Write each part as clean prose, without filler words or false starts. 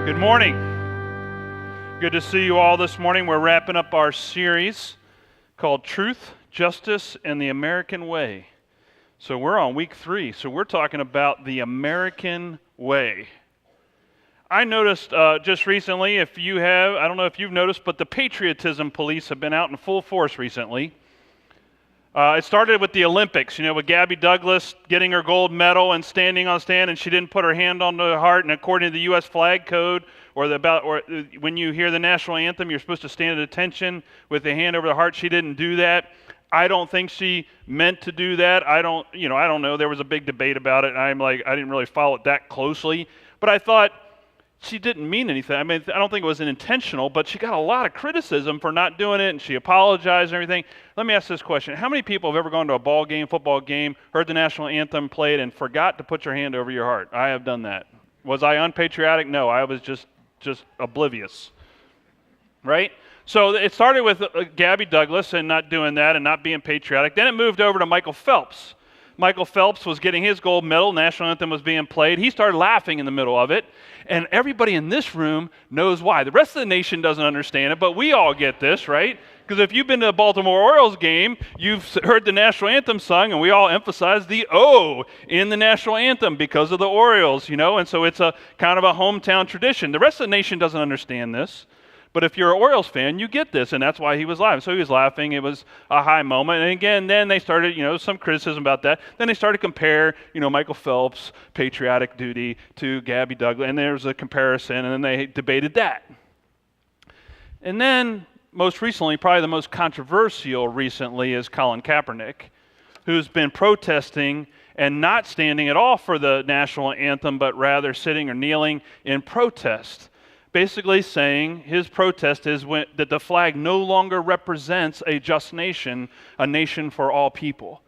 Good morning. Good to see you all this morning. We're wrapping up our series called Truth, Justice, and the American Way. So we're on week 3. So we're talking about the American way. I noticed just recently, I don't know if you've noticed, but the patriotism police have been out in full force recently. It started with the Olympics, with Gabby Douglas getting her gold medal and standing on stand, and she didn't put her hand on the heart. And according to the U.S. flag code, or when you hear the national anthem, you're supposed to stand at attention with the hand over the heart. She didn't do that. I don't think she meant to do that. I don't know. There was a big debate about it, and I didn't really follow it that closely. But I thought, she didn't mean anything. I don't think it was intentional, but she got a lot of criticism for not doing it, and she apologized and everything. Let me ask this question. How many people have ever gone to a ball game, football game, heard the national anthem played, and forgot to put your hand over your heart? I have done that. Was I unpatriotic? No, I was just oblivious, right? So it started with Gabby Douglas and not doing that and not being patriotic. Then it moved over to Michael Phelps. Michael Phelps was getting his gold medal. National anthem was being played. He started laughing in the middle of it, and everybody in this room knows why. The rest of the nation doesn't understand it, but we all get this, right? Because if you've been to a Baltimore Orioles game, you've heard the national anthem sung, and we all emphasize the O in the national anthem because of the Orioles, and so it's a kind of a hometown tradition. The rest of the nation doesn't understand this. But if you're an Orioles fan, you get this, and that's why he was laughing. So he was laughing. It was a high moment. And again, then they started, some criticism about that. Then they started to compare, Michael Phelps' patriotic duty to Gabby Douglas, and there was a comparison, and then they debated that. And then, most recently, probably the most controversial recently is Colin Kaepernick, who's been protesting and not standing at all for the national anthem, but rather sitting or kneeling in protest. Basically saying his protest is that the flag no longer represents a just nation, a nation for all people.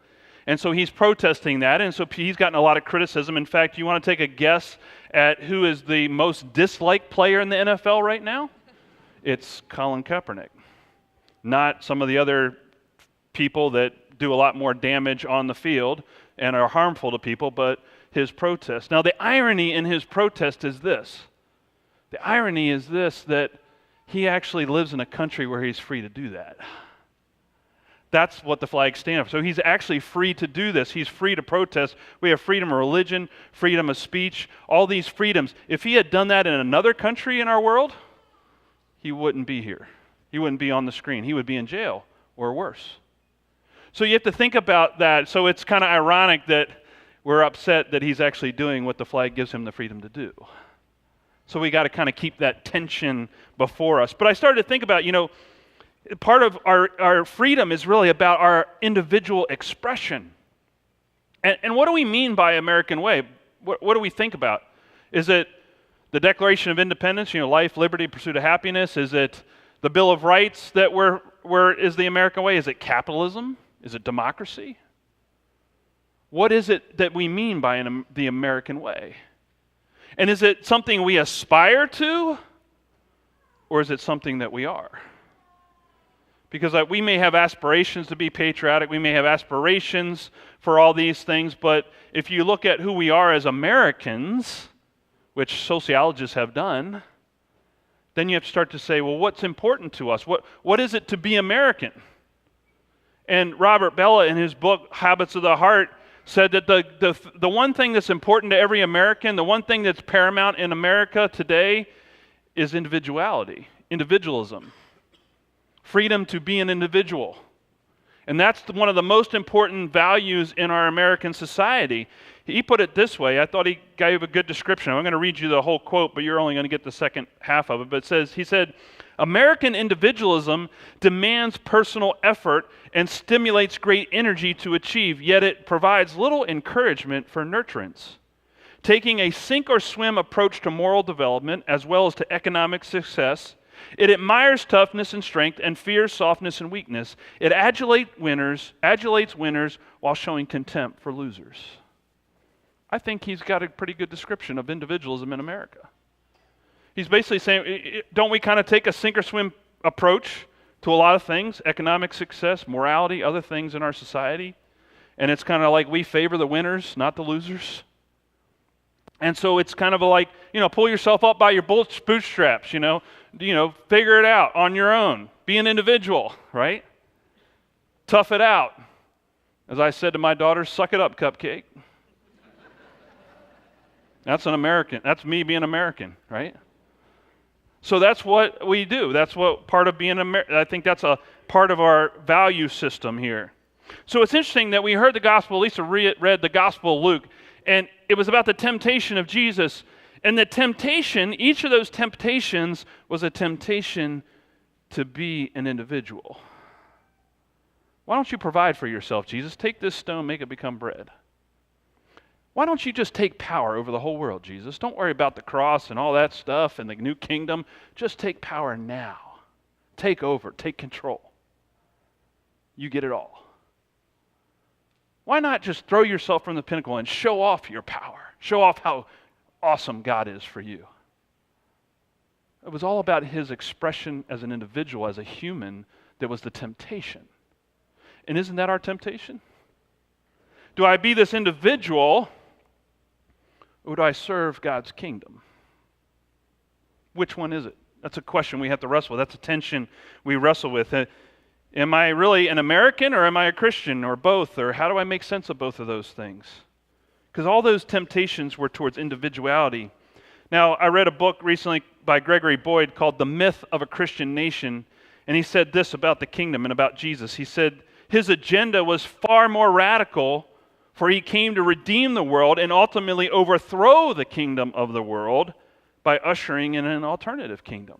And so he's protesting that, and so he's gotten a lot of criticism. In fact, you want to take a guess at who is the most disliked player in the NFL right now? It's Colin Kaepernick. Not some of the other people that do a lot more damage on the field and are harmful to people, but his protest. Now, the irony in his protest is this. The irony is this, that he actually lives in a country where he's free to do that. That's what the flag stands for. So he's actually free to do this. He's free to protest. We have freedom of religion, freedom of speech, all these freedoms. If he had done that in another country in our world, he wouldn't be here. He wouldn't be on the screen. He would be in jail or worse. So you have to think about that. So it's kind of ironic that we're upset that he's actually doing what the flag gives him the freedom to do. So we got to kind of keep that tension before us. But I started to think about, part of our freedom is really about our individual expression. And what do we mean by American way? What do we think about? Is it the Declaration of Independence, life, liberty, pursuit of happiness? Is it the Bill of Rights that is the American way? Is it capitalism? Is it democracy? What is it that we mean by the American way? And is it something we aspire to, or is it something that we are? Because we may have aspirations to be patriotic, we may have aspirations for all these things, but if you look at who we are as Americans, which sociologists have done, then you have to start to say, well, what's important to us? What is it to be American? And Robert Bellah, in his book, Habits of the Heart, said that the one thing that's important to every American, the one thing that's paramount in America today is individualism, freedom to be an individual. And that's one of the most important values in our American society. He put it this way. I thought he gave a good description. I'm going to read you the whole quote, but you're only going to get the second half of it. But he said, American individualism demands personal effort and stimulates great energy to achieve, yet it provides little encouragement for nurturance. Taking a sink or swim approach to moral development as well as to economic success, it admires toughness and strength and fears softness and weakness. It adulates winners while showing contempt for losers. I think he's got a pretty good description of individualism in America. He's basically saying, don't we kind of take a sink or swim approach to a lot of things, economic success, morality, other things in our society? And it's kind of like we favor the winners, not the losers. And so it's kind of like, pull yourself up by your bootstraps, figure it out on your own. Be an individual, right? Tough it out. As I said to my daughter, suck it up, cupcake. That's an American. That's me being American, right? So that's what we do. That's what part of being American. I think that's a part of our value system here. So it's interesting that we heard the gospel, Lisa read the gospel of Luke, and it was about the temptation of Jesus. And the temptation, each of those temptations was a temptation to be an individual. Why don't you provide for yourself, Jesus? Take this stone, make it become bread. Why don't you just take power over the whole world, Jesus? Don't worry about the cross and all that stuff and the new kingdom. Just take power now. Take over, take control. You get it all. Why not just throw yourself from the pinnacle and show off your power? Show off how awesome God is for you. It was all about his expression as an individual, as a human, that was the temptation. And isn't that our temptation? Do I be this individual, or do I serve God's kingdom? Which one is it? That's a question we have to wrestle with. That's a tension we wrestle with. Am I really an American, or am I a Christian, or both? Or how do I make sense of both of those things? Because all those temptations were towards individuality. Now, I read a book recently by Gregory Boyd called The Myth of a Christian Nation, and he said this about the kingdom and about Jesus. He said his agenda was far more radical, for he came to redeem the world and ultimately overthrow the kingdom of the world by ushering in an alternative kingdom.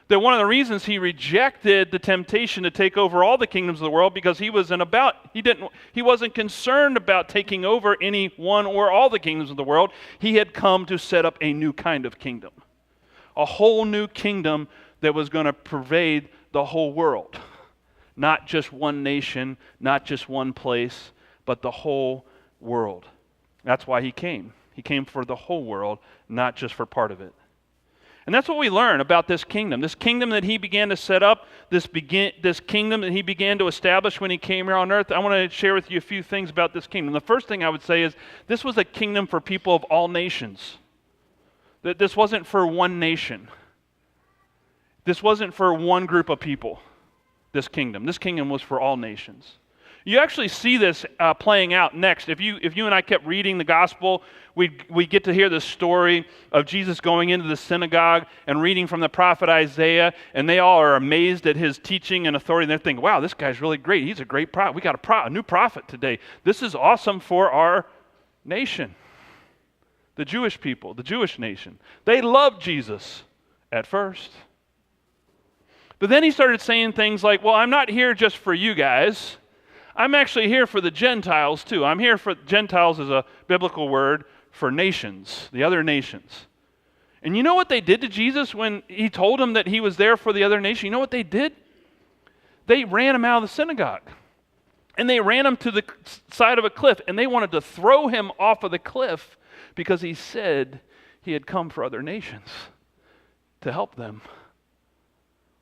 That one of the reasons he rejected the temptation to take over all the kingdoms of the world, because he wasn't concerned about taking over any one or all the kingdoms of the world. He had come to set up a new kind of kingdom. A whole new kingdom that was going to pervade the whole world. Not just one nation, not just one place, but the whole world. That's why he came. He came for the whole world, not just for part of it. And that's what we learn about this kingdom that he began to set up, this kingdom that he began to establish when he came here on earth. I want to share with you a few things about this kingdom. The first thing I would say is this was a kingdom for people of all nations. That this wasn't for one nation. This wasn't for one group of people, this kingdom. This kingdom was for all nations. You actually see this playing out next. If you and I kept reading the gospel, we get to hear the story of Jesus going into the synagogue and reading from the prophet Isaiah, and they all are amazed at his teaching and authority, and they're thinking, wow, this guy's really great. He's a great prophet. We got a new prophet today. This is awesome for our nation. The Jewish people, the Jewish nation. They loved Jesus at first. But then he started saying things like, well, I'm not here just for you guys. I'm actually here for the Gentiles too. I'm here for Gentiles is a biblical word for nations, the other nations. And you know what they did to Jesus when he told them that he was there for the other nation? You know what they did? They ran him out of the synagogue. And they ran him to the side of a cliff, and they wanted to throw him off of the cliff because he said he had come for other nations to help them.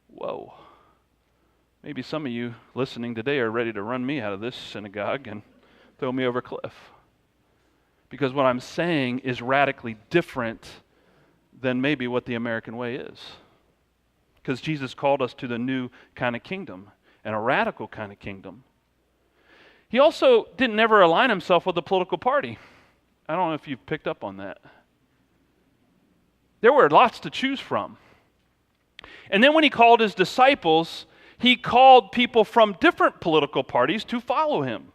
Whoa. Maybe some of you listening today are ready to run me out of this synagogue and throw me over a cliff. Because what I'm saying is radically different than maybe what the American way is. Because Jesus called us to the new kind of kingdom, and a radical kind of kingdom. He also didn't ever align himself with a political party. I don't know if you've picked up on that. There were lots to choose from. And then when he called his disciples, he called people from different political parties to follow him.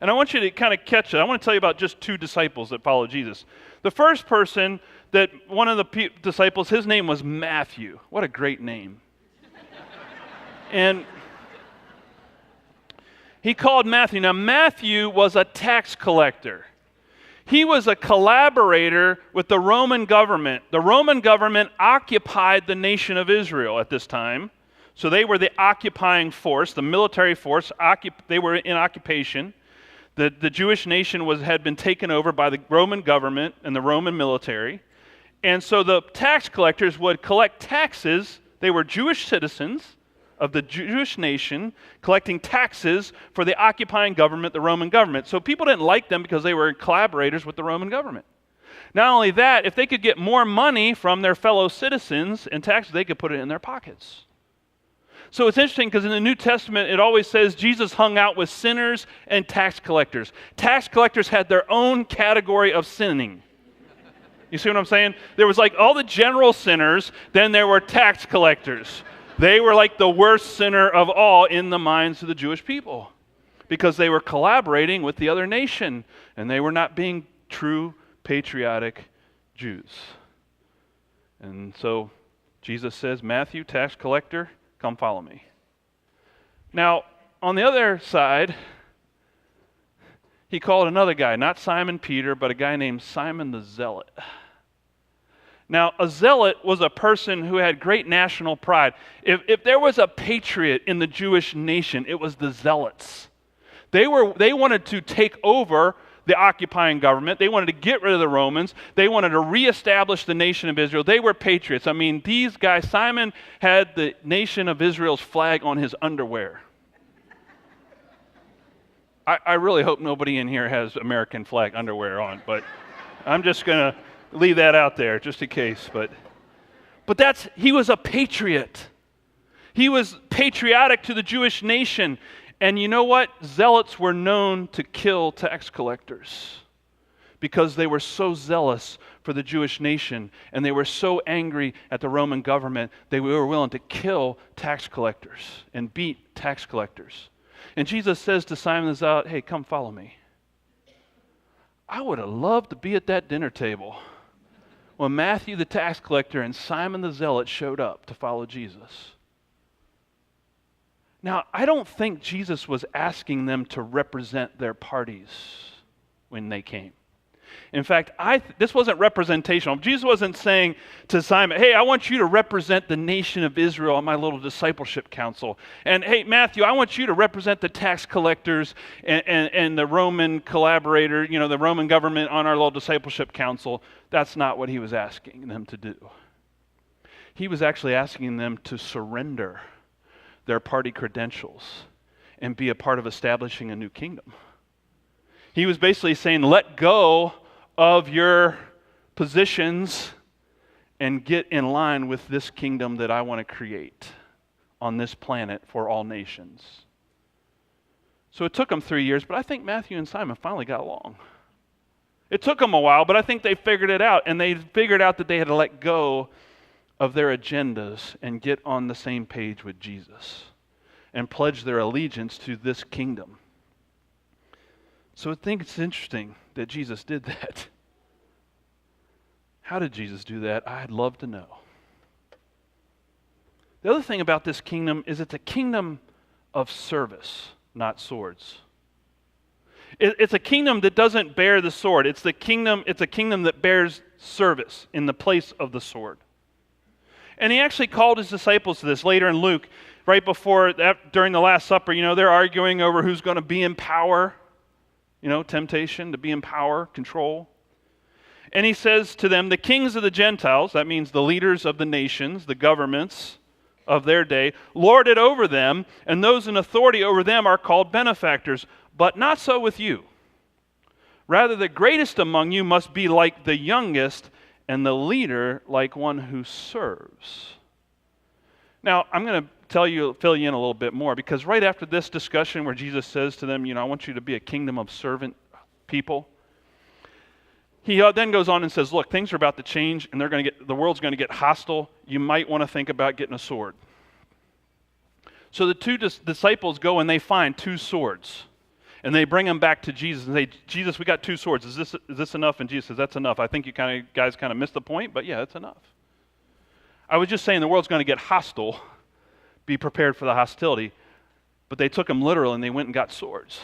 And I want you to kind of catch it. I want to tell you about just two disciples that followed Jesus. The first person, that one of the disciples, his name was Matthew. What a great name. And he called Matthew. Now, Matthew was a tax collector. He was a collaborator with the Roman government. The Roman government occupied the nation of Israel at this time. So they were the occupying force, the military force. They were in occupation. The Jewish nation had been taken over by the Roman government and the Roman military. And so the tax collectors would collect taxes. They were Jewish citizens of the Jewish nation collecting taxes for the occupying government, the Roman government. So people didn't like them because they were collaborators with the Roman government. Not only that, if they could get more money from their fellow citizens and taxes, they could put it in their pockets. So it's interesting because in the New Testament, it always says Jesus hung out with sinners and tax collectors. Tax collectors had their own category of sinning. You see what I'm saying? There was like all the general sinners, then there were tax collectors. They were like the worst sinner of all in the minds of the Jewish people because they were collaborating with the other nation and they were not being true patriotic Jews. And so Jesus says, Matthew, tax collector, come follow me. Now, on the other side, he called another guy, not Simon Peter, but a guy named Simon the Zealot. Now, a zealot was a person who had great national pride. If there was a patriot in the Jewish nation, it was the zealots. They wanted to take over the occupying government. They wanted to get rid of the Romans. They wanted to reestablish the nation of Israel. They were patriots. I mean, these guys, Simon had the nation of Israel's flag on his underwear. I really hope nobody in here has American flag underwear on, but I'm just going to leave that out there just in case. But he was a patriot. He was patriotic to the Jewish nation. And you know what? Zealots were known to kill tax collectors because they were so zealous for the Jewish nation and they were so angry at the Roman government, they were willing to kill tax collectors and beat tax collectors. And Jesus says to Simon the Zealot, hey, come follow me. I would have loved to be at that dinner table when Matthew the tax collector and Simon the Zealot showed up to follow Jesus. Now, I don't think Jesus was asking them to represent their parties when they came. In fact, this wasn't representational. Jesus wasn't saying to Simon, hey, I want you to represent the nation of Israel on my little discipleship council. And hey, Matthew, I want you to represent the tax collectors and the Roman collaborator, the Roman government on our little discipleship council. That's not what he was asking them to do. He was actually asking them to surrender their party credentials and be a part of establishing a new kingdom. He was basically saying, let go of your positions and get in line with this kingdom that I want to create on this planet for all nations. So it took them 3 years, but I think Matthew and Simon finally got along. It took them a while, but I think they figured it out, and they figured out that they had to let go of their agendas and get on the same page with Jesus and pledge their allegiance to this kingdom. So I think it's interesting that Jesus did that. How did Jesus do that? I'd love to know. The other thing about this kingdom is it's a kingdom of service, not swords. It's a kingdom that doesn't bear the sword. It's a kingdom that bears service in the place of the sword. And he actually called his disciples to this later in Luke, right before that, during the Last Supper. They're arguing over who's going to be in power. Temptation to be in power, control. And he says to them, the kings of the Gentiles, that means the leaders of the nations, the governments of their day, lord it over them, and those in authority over them are called benefactors. But not so with you. Rather, the greatest among you must be like the youngest, and the leader like one who serves. Now, I'm going to fill you in a little bit more, because right after this discussion where Jesus says to them, I want you to be a kingdom of servant people, he then goes on and says, look, things are about to change, and the world's going to get hostile. You might want to think about getting a sword. So the two disciples go and they find 2 swords. And they bring them back to Jesus and say, Jesus, we got 2 swords. Is this enough? And Jesus says, that's enough. I think you guys kind of missed the point, but yeah, it's enough. I was just saying the world's going to get hostile. Be prepared for the hostility. But they took them literal and they went and got swords.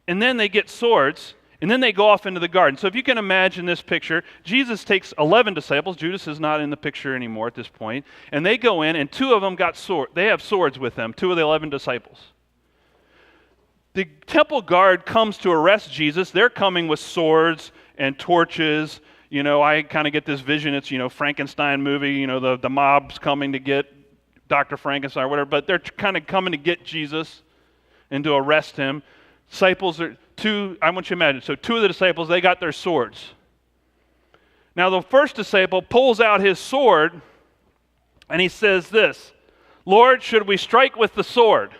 And then they get swords, and then they go off into the garden. So if you can imagine this picture, Jesus takes 11 disciples. Judas is not in the picture anymore at this point. And they go in, and 2 of them got swords. They have swords with them, 2 of the 11 disciples. The temple guard comes to arrest Jesus. They're coming with swords and torches. I kind of get this vision. It's, Frankenstein movie, the mob's coming to get Dr. Frankenstein or whatever, but they're kind of coming to get Jesus and to arrest him. Disciples I want you to imagine, so 2 of the disciples, they got their swords. Now the first disciple pulls out his sword and he says this, "Lord, should we strike with the sword?"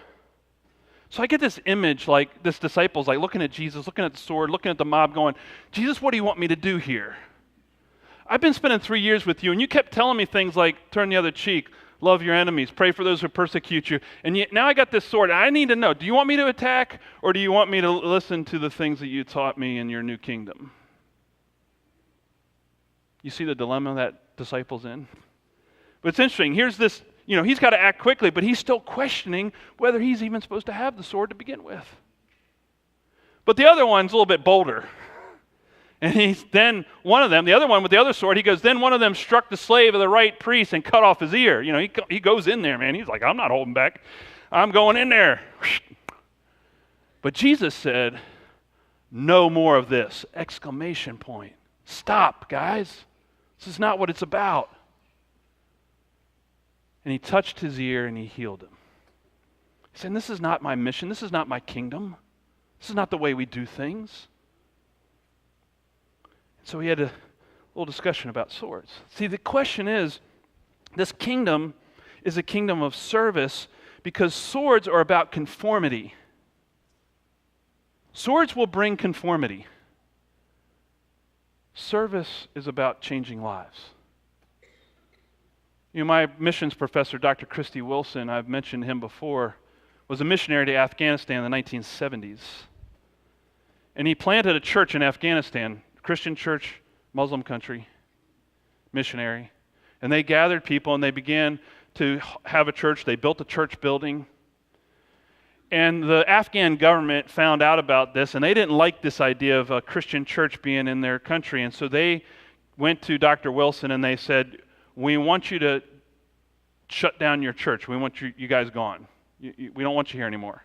So I get this image, like this disciple's like looking at Jesus, looking at the sword, looking at the mob going, "Jesus, what do you want me to do here? I've been spending 3 years with you and you kept telling me things like turn the other cheek, love your enemies, pray for those who persecute you. And yet now I got this sword. I need to know, do you want me to attack or do you want me to listen to the things that you taught me in your new kingdom?" You see the dilemma that disciple's in? But it's interesting. Here's this, he's got to act quickly, but he's still questioning whether he's even supposed to have the sword to begin with. But the other one's a little bit bolder. And then one of them, the other one with the other sword, he goes, "Then one of them struck the slave of the right priest and cut off his ear." He goes in there, man. He's like, "I'm not holding back. I'm going in there." But Jesus said, "No more of this!" Exclamation point. Stop, guys. This is not what it's about. And he touched his ear and he healed him. He said, "This is not my mission. This is not my kingdom. This is not the way we do things." So he had a little discussion about swords. See, the question is, this kingdom is a kingdom of service because swords are about conformity. Swords will bring conformity. Service is about changing lives. My missions professor, Dr. Christy Wilson, I've mentioned him before, was a missionary to Afghanistan in the 1970s. And he planted a church in Afghanistan, Christian church, Muslim country, missionary. And they gathered people and they began to have a church. They built a church building. And the Afghan government found out about this, and they didn't like this idea of a Christian church being in their country. And so they went to Dr. Wilson and they said, "We want you to shut down your church. We want you guys gone. We don't want you here anymore.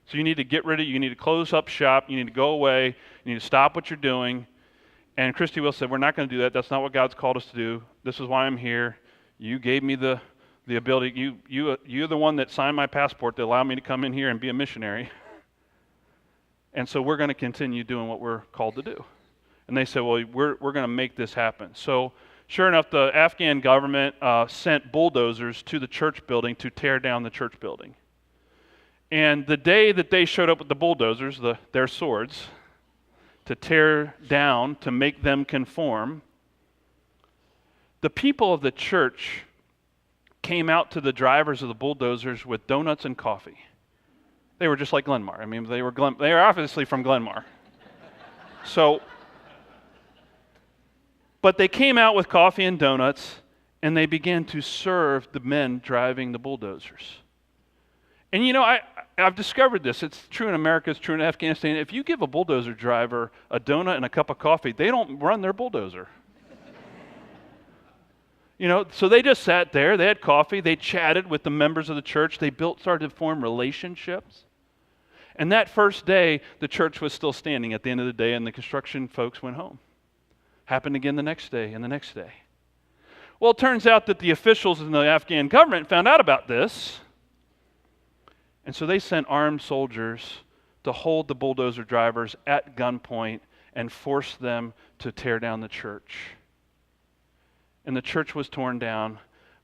So you need to get rid of it. You need to close up shop. You need to go away. You need to stop what you're doing." And Christy Wilson said, "We're not going to do that. That's not what God's called us to do. This is why I'm here. You gave me the ability. You're the one that signed my passport to allow me to come in here and be a missionary. And so we're going to continue doing what we're called to do." And they said, "Well, we're going to make this happen." So sure enough, the Afghan government sent bulldozers to the church building to tear down the church building. And the day that they showed up with the bulldozers, their swords, to tear down, to make them conform, the people of the church came out to the drivers of the bulldozers with donuts and coffee. They were just like Glenmar. I mean, they were obviously from Glenmar. But they came out with coffee and donuts, and they began to serve the men driving the bulldozers. And I've discovered this. It's true in America, it's true in Afghanistan. If you give a bulldozer driver a donut and a cup of coffee, they don't run their bulldozer. So they just sat there, they had coffee, they chatted with the members of the church, they started to form relationships. And that first day, the church was still standing at the end of the day, and the construction folks went home. Happened again the next day and the next day. Well, it turns out that the officials in the Afghan government found out about this, and so they sent armed soldiers to hold the bulldozer drivers at gunpoint and force them to tear down the church. And the church was torn down,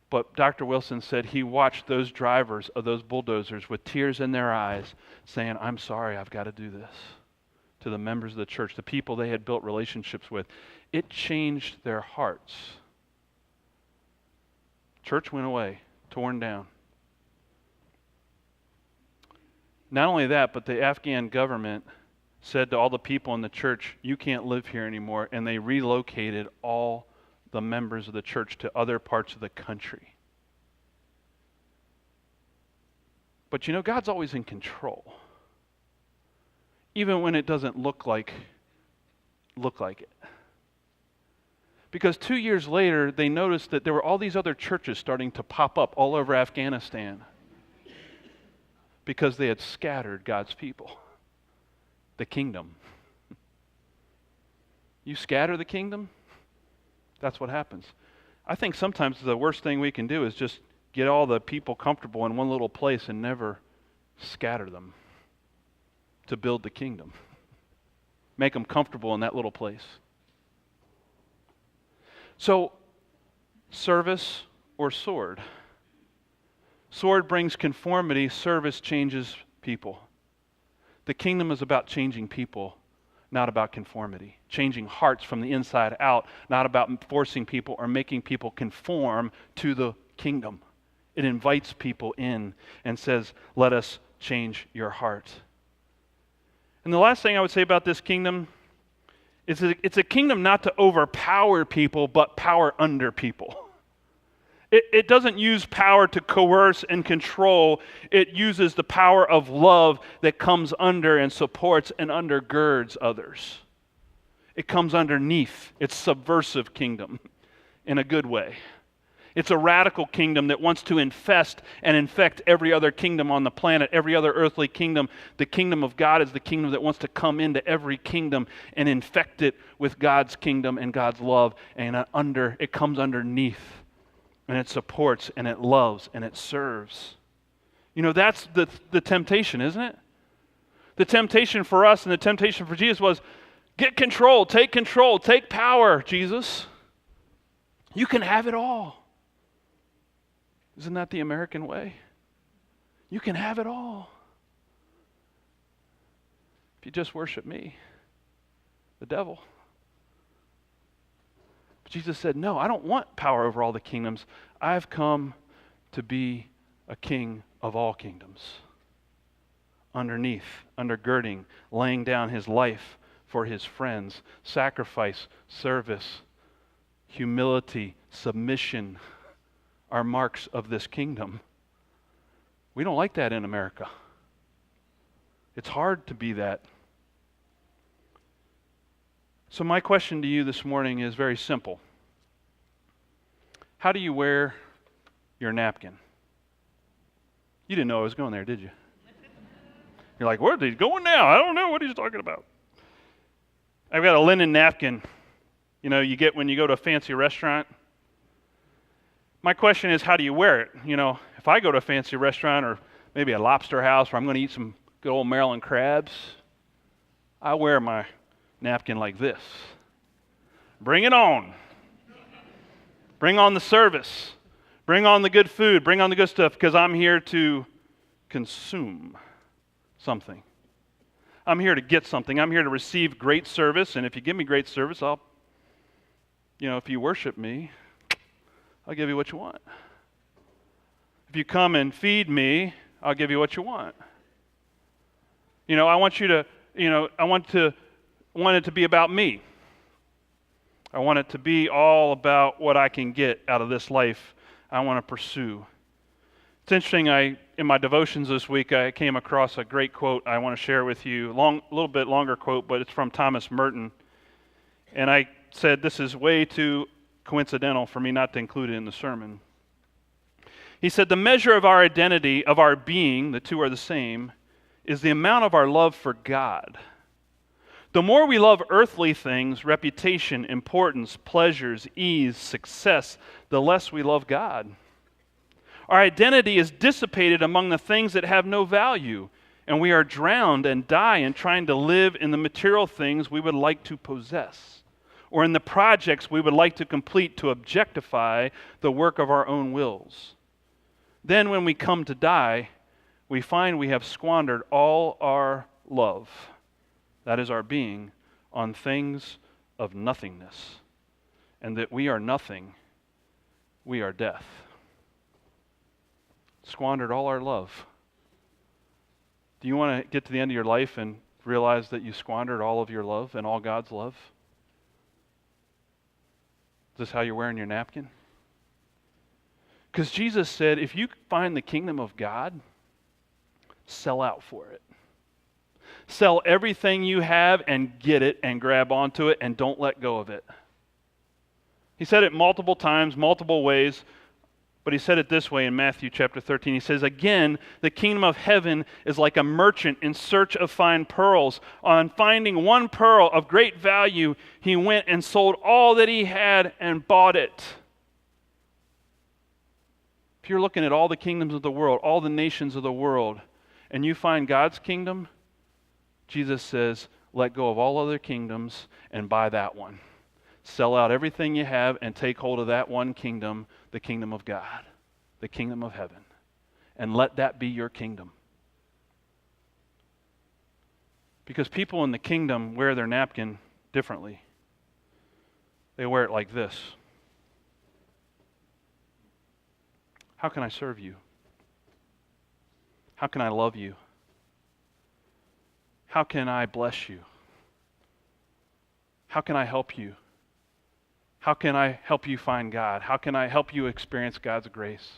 but Dr. Wilson said he watched those drivers of those bulldozers with tears in their eyes saying, "I'm sorry, I've got to do this," to the members of the church, the people they had built relationships with. It changed their hearts. Church went away, torn down. Not only that, but the Afghan government said to all the people in the church, "You can't live here anymore," and they relocated all the members of the church to other parts of the country. But God's always in control, even when it doesn't look like it. Because 2 years later, they noticed that there were all these other churches starting to pop up all over Afghanistan because they had scattered God's people, the kingdom. You scatter the kingdom, that's what happens. I think sometimes the worst thing we can do is just get all the people comfortable in one little place and never scatter them to build the kingdom. Make them comfortable in that little place. So, service or sword? Sword brings conformity, service changes people. The kingdom is about changing people, not about conformity. Changing hearts from the inside out, not about forcing people or making people conform to the kingdom. It invites people in and says, let us change your heart. And the last thing I would say about this kingdom is that it's a kingdom not to overpower people, but power under people. It doesn't use power to coerce and control. It uses the power of love that comes under and supports and undergirds others. It comes underneath. It's subversive kingdom in a good way. It's a radical kingdom that wants to infest and infect every other kingdom on the planet, every other earthly kingdom. The kingdom of God is the kingdom that wants to come into every kingdom and infect it with God's kingdom and God's love. And it comes underneath. And it supports, and it loves, and it serves. You know, that's the temptation, isn't it? The temptation for us and the temptation for Jesus was, get control, take power, Jesus. You can have it all. Isn't that the American way? You can have it all. If you just worship me, the devil. Jesus said, no, I don't want power over all the kingdoms. I've come to be a king of all kingdoms. Underneath, undergirding, laying down his life for his friends, sacrifice, service, humility, submission are marks of this kingdom. We don't like that in America. It's hard to be that. So my question to you this morning is very simple. How do you wear your napkin? You didn't know I was going there, did you? You're like, where's he going now? I don't know what he's talking about. I've got a linen napkin, you get when you go to a fancy restaurant. My question is, how do you wear it? If I go to a fancy restaurant or maybe a lobster house where I'm going to eat some good old Maryland crabs, I wear my napkin like this. Bring it on. Bring on the service. Bring on the good food. Bring on the good stuff, because I'm here to consume something. I'm here to get something. I'm here to receive great service, and if you give me great service, if you worship me, I'll give you what you want. If you come and feed me, I'll give you what you want. I want it to be about me. I want it to be all about what I can get out of this life I want to pursue. It's interesting, in my devotions this week, I came across a great quote I want to share with you. A little bit longer quote, but it's from Thomas Merton. And I said, this is way too coincidental for me not to include it in the sermon. He said, the measure of our identity, of our being, the two are the same, is the amount of our love for God. The more we love earthly things, reputation, importance, pleasures, ease, success, the less we love God. Our identity is dissipated among the things that have no value, and we are drowned and die in trying to live in the material things we would like to possess, or in the projects we would like to complete to objectify the work of our own wills. Then when we come to die, we find we have squandered all our love, that is our being, on things of nothingness, and that we are nothing, we are death. Squandered all our love. Do you want to get to the end of your life and realize that you squandered all of your love and all God's love? Is this how you're wearing your napkin? Because Jesus said, if you find the kingdom of God, sell out for it. Sell everything you have and get it and grab onto it and don't let go of it. He said it multiple times, multiple ways, but he said it this way in Matthew chapter 13. He says, again, the kingdom of heaven is like a merchant in search of fine pearls. On finding one pearl of great value, he went and sold all that he had and bought it. If you're looking at all the kingdoms of the world, all the nations of the world, and you find God's kingdom, Jesus says, let go of all other kingdoms and buy that one. Sell out everything you have and take hold of that one kingdom, the kingdom of God, the kingdom of heaven. And let that be your kingdom. Because people in the kingdom wear their napkin differently. They wear it like this. How can I serve you? How can I love you? How can I bless you? How can I help you? How can I help you find God? How can I help you experience God's grace?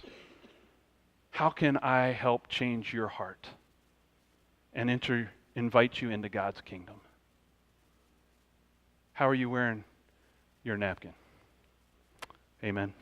How can I help change your heart and invite you into God's kingdom? How are you wearing your napkin? Amen.